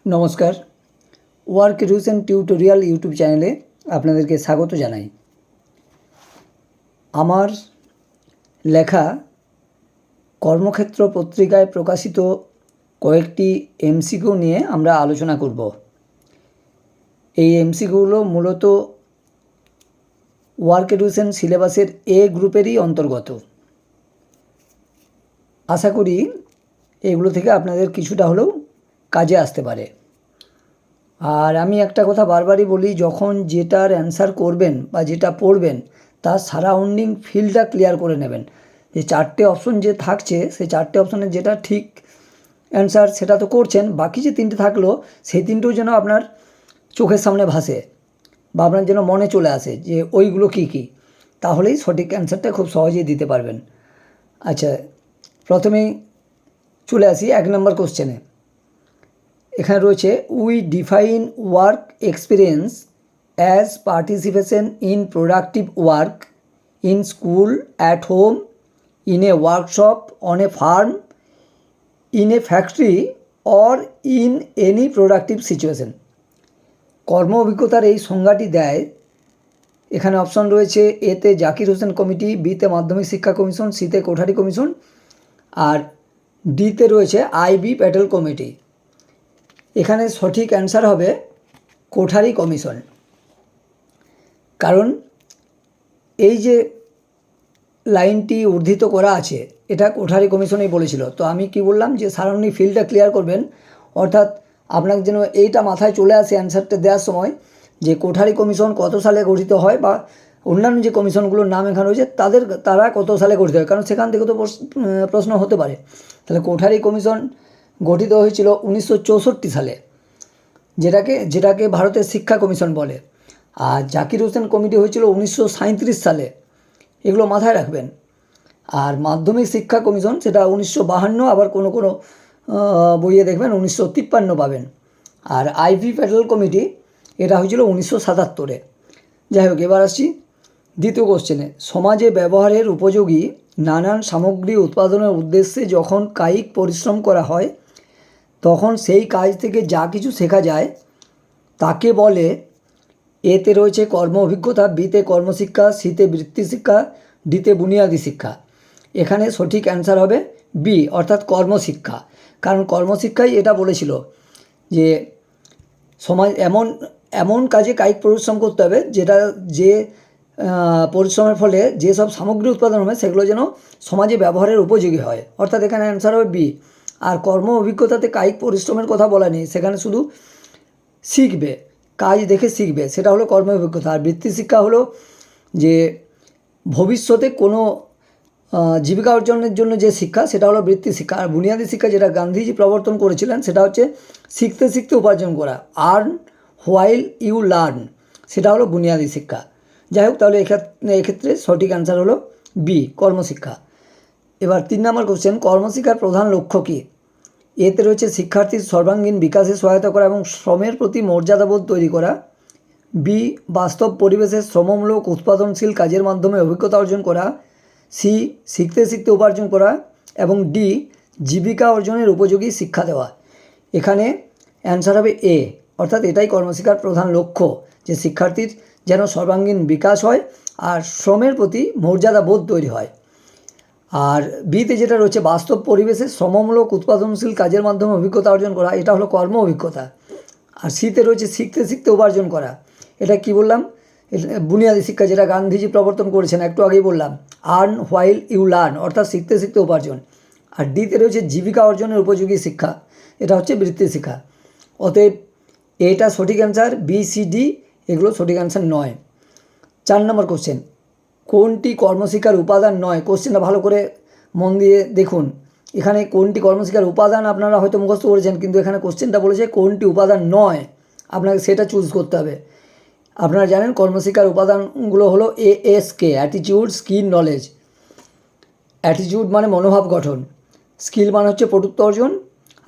নমস্কার, work education tutorial YouTube চ্যানেলে আপনাদেরকে স্বাগত জানাই। আমার লেখা কর্মক্ষেত্র পত্রিকায় প্রকাশিত কয়েকটি এমসিকিউ নিয়ে আমরা আলোচনা করব। এই এমসিকিউগুলো মূলত ওয়ার্ক এডুকেশন সিলেবাসের এ গ্রুপেরই অন্তর্গত। আশা করি এগুলো থেকে আপনাদের কিছুটা হলেও কাজে আসতে পারে। আর আমি একটা কথা বারবারই বলি, যখন যেটার অ্যান্সার করবেন বা যেটা পড়বেন তার সারাউন্ডিং ফিল্ডটা ক্লিয়ার করে নেবেন। যে চারটে অপশন যে থাকছে, সেই চারটে অপশনের যেটা ঠিক অ্যান্সার সেটা তো করছেন, বাকি যে তিনটে থাকলো সেই তিনটেও যেন আপনার চোখের সামনে ভাসে বা আপনার যেন মনে চলে আসে যে ওইগুলো কী কী, তাহলেই সঠিক অ্যান্সারটা খুব সহজেই দিতে পারবেন। আচ্ছা, প্রথমেই চলে আসি 1 নম্বর কোশ্চেনে। এখানে রয়েছে, we define work experience as participation in productive work in school, at home, in a workshop, on a farm, in a factory or in any productive situation. কর্ম অভিজ্ঞতার এই সংজ্ঞাটি দেয়, এখানে অপশন রয়েছে এতে জাকির হোসেন কমিটি, বিতে মাধ্যমিক শিক্ষা কমিশন, সিতে কোঠারি কমিশন, আর ডিতে রয়েছে আইবি প্যাটেল কমিটি। এখানে সঠিক অ্যান্সার হবে কোঠারি কমিশন। কারণ এই যে লাইনটি উদ্ধৃত করা আছে এটা কোঠারি কমিশনেই বলেছিল। তো আমি কি বললাম যে সারাউন্ডিং ফিল্ডটা ক্লিয়ার করবেন, অর্থাৎ আপনাকে যেন এইটা মাথায় চলে আসে অ্যান্সারটা দেওয়ার সময় যে কোঠারি কমিশন কত সালে গঠিত হয়, বা অন্যান্য যে কমিশনগুলোর নাম এখানে রয়েছে তারা কত সালে গঠিত হয়, কারণ সেখান থেকে তো প্রশ্ন হতে পারে। তাহলে কোঠারি কমিশন গঠিত হয়েছিল 1964 সালে, যেটাকে ভারতের শিক্ষা কমিশন বলে। আর জাকির হোসেন কমিটি হয়েছিল 1937 সালে, এগুলো মাথায় রাখবেন। আর মাধ্যমিক শিক্ষা কমিশন সেটা 1952, আবার কোনো বইয়ে দেখবেন 1953 পাবেন। আর আইভি প্যাটেল কমিটি এটা হয়েছিল 1977-এ। যাই হোক, এবার আসছি দ্বিতীয় কোশ্চেনে। সমাজে ব্যবহারের উপযোগী নানান সামগ্রী উৎপাদনের উদ্দেশ্যে যখন কায়িক পরিশ্রম করা হয় তখন সেই কাজ থেকে যা কিছু শেখা যায় তাকে বলে, এতে রয়েছে কর্ম অভিজ্ঞতা, বিতে কর্মশিক্ষা, সিতে বৃত্তি শিক্ষা, ডিতে বুনিয়াদী শিক্ষা। এখানে সঠিক অ্যান্সার হবে বি, অর্থাৎ কর্মশিক্ষা। কারণ কর্মশিক্ষাই এটা বলেছিল যে সমাজ এমন কাজে কায়িক পরিশ্রম করতে হবে যে পরিশ্রমের ফলে যেসব সামগ্রী উৎপাদন হবে সেগুলো যেন সমাজে ব্যবহারের উপযোগী হয়, অর্থাৎ এখানে অ্যান্সার হবে বি। আর কর্ম অভিজ্ঞতাতে কায়িক পরিশ্রমের কথা বলা নেই, সেখানে শুধু শিখবে, কাজ দেখে শিখবে, সেটা হলো কর্ম অভিজ্ঞতা। আর বৃত্তি শিক্ষা হলো যে ভবিষ্যতে কোনো জীবিকা অর্জনের জন্য যে শিক্ষা সেটা হলো বৃত্তি শিক্ষা। আর বুনিয়াদী শিক্ষা যেটা গান্ধীজি প্রবর্তন করেছিলেন সেটা হচ্ছে শিখতে শিখতে উপার্জন করা, আর্ন হোয়াইল ইউ লার্ন, সেটা হলো বুনিয়াদী শিক্ষা। যাই হোক, তাহলে এক্ষেত্রে সঠিক অ্যান্সার হলো বি, কর্মশিক্ষা। এবার 3 নম্বর কোশ্চেন, কর্মশিক্ষার প্রধান লক্ষ্য কী? এতে রয়েছে শিক্ষার্থীর সর্বাঙ্গীন বিকাশে সহায়তা করা এবং শ্রমের প্রতি মর্যাদাবোধ তৈরি করা, বি বাস্তব পরিবেশে শ্রমমূলক উৎপাদনশীল কাজের মাধ্যমে অভিজ্ঞতা অর্জন করা, সি শিখতে শিখতে উপার্জন করা, এবং ডি জীবিকা অর্জনের উপযোগী শিক্ষা দেওয়া। এখানে অ্যান্সার হবে এ, অর্থাৎ এটাই কর্মশিক্ষার প্রধান লক্ষ্য, যে শিক্ষার্থীর যেন সর্বাঙ্গীন বিকাশ হয় আর শ্রমের প্রতি মর্যাদাবোধ তৈরি হয়। আর বিতে যেটা রয়েছে বাস্তব পরিবেশে শ্রমমূলক উৎপাদনশীল কাজের মাধ্যমে অভিজ্ঞতা অর্জন করা, এটা হলো কর্ম অভিজ্ঞতা। আর সিতে রয়েছে শিখতে শিখতে উপার্জন করা, এটা কি বললাম, বুনিয়াদী শিক্ষা, যেটা গান্ধীজি প্রবর্তন করেছেন, একটু আগেই বললাম, আর্ন হোয়াইল ইউ লার্ন, অর্থাৎ শিখতে শিখতে উপার্জন। আর ডিতে রয়েছে জীবিকা অর্জনের উপযোগী শিক্ষা, এটা হচ্ছে বৃত্তি শিক্ষা। অতএব এটা সঠিক অ্যান্সার, বি সি ডি এগুলো সঠিক অ্যান্সার নয়। 4 নম্বর কোশ্চেন, কোনটি কর্মশিক্ষার উপাদান নয়? কোশ্চেনটা ভালো করে মন দিয়ে দেখুন। এখানে কোনটি কর্মশিক্ষার উপাদান আপনারা হয়তো মুখস্থ করেছেন, কিন্তু এখানে কোশ্চেনটা বলেছে কোনটি উপাদান নয়, আপনাকে সেটা চুজ করতে হবে। আপনারা জানেন কর্মশিক্ষার উপাদানগুলো হলো ASK, attitude, skill, knowledge. Attitude মানে মনোভাব গঠন, স্কিল মানে হচ্ছে পটুত্ব অর্জন,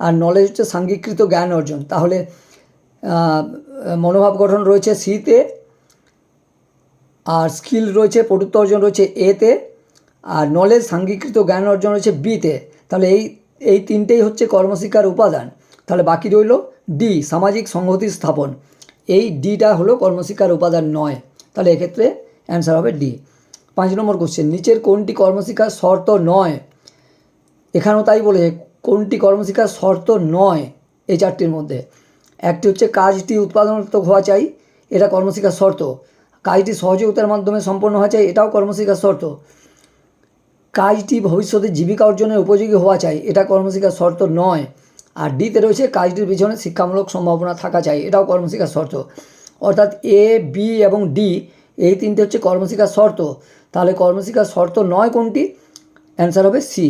আর নলেজ হচ্ছে সাংঘিকৃত জ্ঞান অর্জন। তাহলে মনোভাব গঠন রয়েছে সিতে, আর স্কিল রয়েছে পটুত্ব অর্জন রয়েছে এতে, আর নলেজ সাংঘিকৃত জ্ঞান অর্জন রয়েছে বিতে। তাহলে এই তিনটেই হচ্ছে কর্মশিক্ষার উপাদান। তাহলে বাকি রইল ডি সামাজিক সংহতি স্থাপন, এই ডিটা হলো কর্মশিক্ষার উপাদান নয়, তাহলে এক্ষেত্রে অ্যান্সার হবে ডি। 5 নম্বর কোশ্চেন, নিচের কোনটি কর্মশিক্ষার শর্ত নয়? এখানেও তাই বলেছে কোনটি কর্মশিক্ষার শর্ত নয় এই চারটির মধ্যে। একটি হচ্ছে কাজটি উৎপাদনাত্মক হওয়া চাই, এটা কর্মশিক্ষার শর্ত। কাজটি সহযোগিতার মাধ্যমে সম্পন্ন হওয়া চাই, এটাও কর্মশিক্ষার শর্ত। কাজটি ভবিষ্যতে জীবিকা অর্জনের উপযোগী হওয়া চাই, এটা কর্মশিক্ষার শর্ত নয়। আর ডিতে রয়েছে কাজটির পিছনে শিক্ষামূলক সম্ভাবনা থাকা চাই, এটাও কর্মশিক্ষার শর্ত। অর্থাৎ এ, বি এবং ডি এই তিনটে হচ্ছে কর্মশিক্ষার শর্ত। তাহলে কর্মশিক্ষার শর্ত নয় কোনটি? অ্যান্সার হবে সি।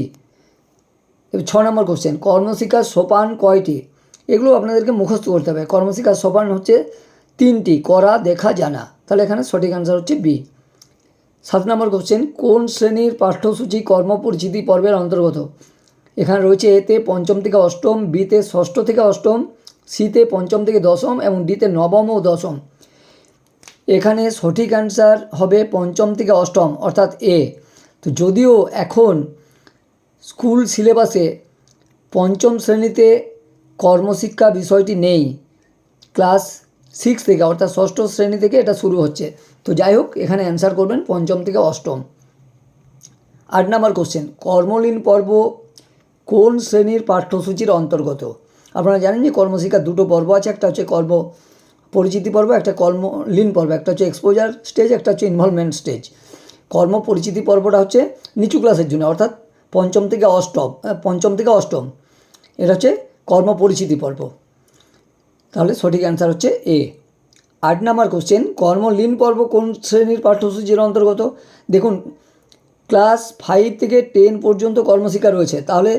6 নম্বর কোশ্চেন, কর্মশিক্ষার সোপান কয়টি? এগুলো আপনাদেরকে মুখস্থ করতে হবে। কর্মশিক্ষার সোপান হচ্ছে 3টি, করা, দেখা, জানা। তাহলে এখানে সঠিক অ্যান্সার হচ্ছে বি। 7 নম্বর কোশ্চেন, কোন শ্রেণীর পাঠ্যসূচি কর্মপরিচিতি পর্বের অন্তর্গত? এখানে রয়েছে এতে 5ম থেকে 8ম, বিতে 6ষ্ঠ থেকে 8ম, সিতে 5ম থেকে 10ম এবং ডিতে 9ম ও 10ম। এখানে সঠিক অ্যান্সার হবে 5ম থেকে 8ম, অর্থাৎ এ। তো যদিও এখন স্কুল সিলেবাসে 5ম শ্রেণীতে কর্মশিক্ষা বিষয়টি নেই, ক্লাস 6 থেকে অর্থাৎ 6ষ্ঠ শ্রেণী থেকে এটা শুরু হচ্ছে। তো যাই হোক, এখানে অ্যান্সার করবেন 5ম থেকে 8ম। 8 নম্বর কোশ্চেন, কর্মলীন পর্ব কোন শ্রেণীর পাঠ্যসূচির অন্তর্গত? আপনারা জানেন যে কর্মশিক্ষার 2টো পর্ব আছে, একটা হচ্ছে কর্ম পরিচিতি পর্ব, একটা কর্মলীন পর্ব। একটা হচ্ছে এক্সপোজার স্টেজ, একটা হচ্ছে ইনভলভমেন্ট স্টেজ। কর্ম পরিচিতি পর্বটা হচ্ছে নিচু ক্লাসের জন্য, অর্থাৎ 5ম থেকে 8ম। এটা হচ্ছে কর্ম পরিচিতি পর্ব। তাহলে সঠিক অ্যান্সার হচ্ছে এ। 8 নম্বর কোশ্চেন, কর্মলীন পর্ব কোন শ্রেণীর পাঠ্যসূচির অন্তর্গত? দেখুন, ক্লাস 5 থেকে 10 পর্যন্ত কর্মশিক্ষা রয়েছে, তাহলে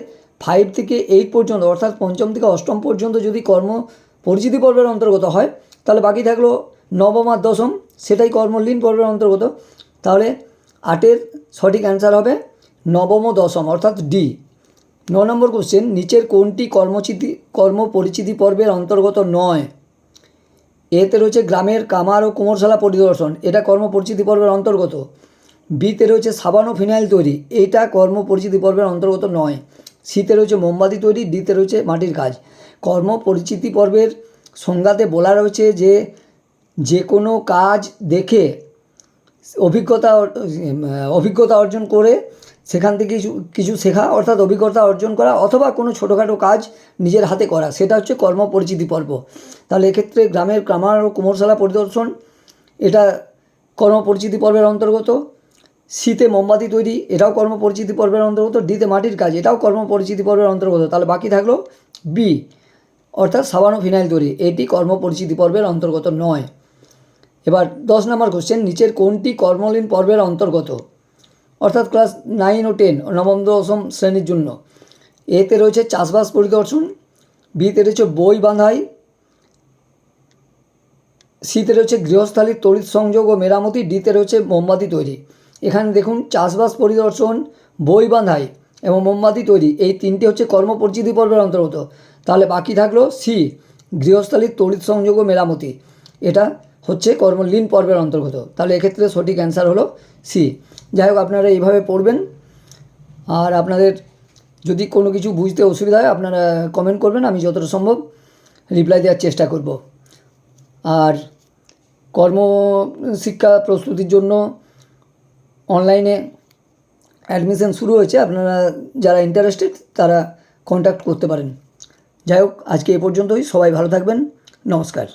5 থেকে 8 পর্যন্ত অর্থাৎ 5ম থেকে 8ম পর্যন্ত যদি কর্ম পরিচিতি পর্বের অন্তর্গত হয়, তাহলে বাকি থাকলো 9ম আর 10ম, সেটাই কর্মলীন পর্বের অন্তর্গত। তাহলে 8-এর সঠিক অ্যান্সার হবে 9ম ও 10ম, অর্থাৎ ডি। 9 নম্বর কোশ্চেন, নিচের কোনটি কর্মপরিচিতি পর্বের অন্তর্গত নয়? এতে রয়েছে গ্রামের কামার ও কুমোরশালা পরিদর্শন, এটা কর্মপরিচিতি পর্বের অন্তর্গত। বিতে রয়েছে সাবান ও ফিনাইল তৈরি, এইটা কর্মপরিচিতি পর্বের অন্তর্গত নয়। সিতে রয়েছে মোমবাতি তৈরি, ডিতে রয়েছে মাটির কাজ। কর্মপরিচিতি পর্বের সংজ্ঞাতে বলা রয়েছে যে কোনো কাজ দেখে অভিজ্ঞতা অর্জন করে সেখান থেকে কিছু শেখা, অর্থাৎ অভিজ্ঞতা অর্জন করা, অথবা কোনো ছোটোখাটো কাজ নিজের হাতে করা, সেটা হচ্ছে কর্মপরিচিতি পর্ব। তাহলে এক্ষেত্রে গ্রামের কামার ও কুমোরশালা পরিদর্শন, এটা কর্মপরিচিতি পর্বের অন্তর্গত। সিতে মোমবাতি তৈরি, এটাও কর্মপরিচিতি পর্বের অন্তর্গত। ডিতে মাটির কাজ, এটাও কর্মপরিচিতি পর্বের অন্তর্গত। তাহলে বাকি থাকলো বি, অর্থাৎ সাবান ও ফিনাইল তৈরি, এটি কর্মপরিচিতি পর্বের অন্তর্গত নয়। এবার 10 নম্বর কোশ্চেন, নিচের কোনটি কর্মলীন পর্বের অন্তর্গত? অর্থাৎ ক্লাস 9 ও 10 নবম দশম শ্রেণীর জন্য। এতে রয়েছে চাষবাস পরিদর্শন, বিতে রয়েছে বই বাঁধাই, সিতে রয়েছে গৃহস্থালির তড়িৎ সংযোগ ও মেরামতি, ডিতে রয়েছে মোমবাতি তৈরি। এখানে দেখুন, চাষবাস পরিদর্শন, বই বাঁধাই এবং মোমবাতি তৈরি, এই তিনটে হচ্ছে কর্মপরিচিতি পর্বের অন্তর্গত। তাহলে বাকি থাকলো সি, গৃহস্থালির তড়িৎ সংযোগ ও মেরামতি, এটা হচ্ছে কর্মলীন পর্বের অন্তর্গত। তাহলে এক্ষেত্রে সঠিক অ্যান্সার হলো সি। যাই হোক, আপনারা এইভাবে পড়বেন। আর আপনাদের যদি কোনো কিছু বুঝতে অসুবিধা হয়, আপনারা কমেন্ট করবেন, আমি যতটা সম্ভব রিপ্লাই দেওয়ার চেষ্টা করব। আর কর্মশিক্ষা প্রস্তুতির জন্য অনলাইনে অ্যাডমিশন শুরু হয়েছে, আপনারা যারা ইন্টারেস্টেড তারা কন্ট্যাক্ট করতে পারেন। যাই হোক, আজকে এ পর্যন্তই। সবাই ভালো থাকবেন। নমস্কার।